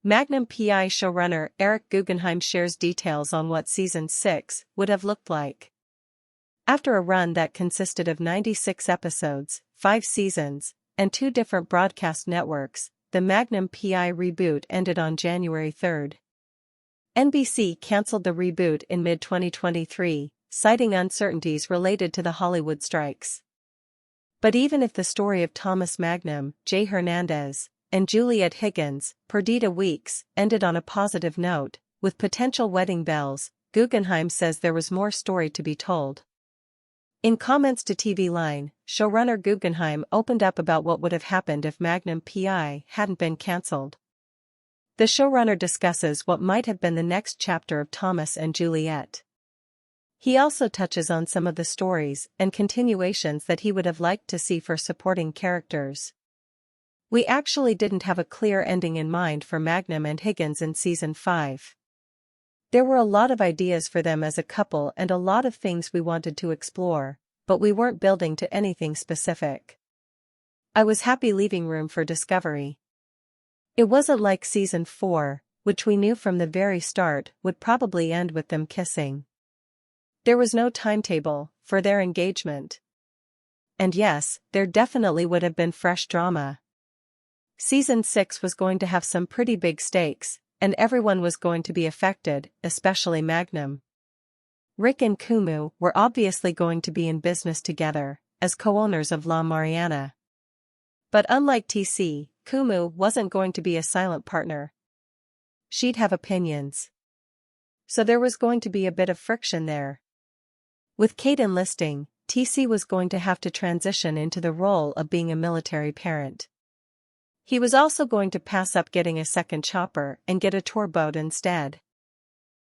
Magnum P.I. showrunner Eric Guggenheim shares details on what Season 6 would have looked like. After a run that consisted of 96 episodes, 5 seasons, and 2 different broadcast networks, the Magnum P.I. reboot ended on January 3. NBC canceled the reboot in mid-2023, citing uncertainties related to the Hollywood strikes. But even if the story of Thomas Magnum, Jay Hernandez, and Juliet Higgins, Perdita Weeks, ended on a positive note, with potential wedding bells, Guggenheim says there was more story to be told. In comments to TV Line, showrunner Guggenheim opened up about what would have happened if Magnum P.I. hadn't been cancelled. The showrunner discusses what might have been the next chapter of Thomas and Juliet. He also touches on some of the stories and continuations that he would have liked to see for supporting characters. We actually didn't have a clear ending in mind for Magnum and Higgins in Season 5. There were a lot of ideas for them as a couple and a lot of things we wanted to explore, but we weren't building to anything specific. I was happy leaving room for discovery. It wasn't like Season 4, which we knew from the very start would probably end with them kissing. There was no timetable for their engagement. And yes, there definitely would have been fresh drama. Season 6 was going to have some pretty big stakes, and everyone was going to be affected, especially Magnum. Rick and Kumu were obviously going to be in business together, as co-owners of La Mariana. But unlike TC, Kumu wasn't going to be a silent partner. She'd have opinions. So there was going to be a bit of friction there. With Kate enlisting, TC was going to have to transition into the role of being a military parent. He was also going to pass up getting a second chopper and get a tour boat instead.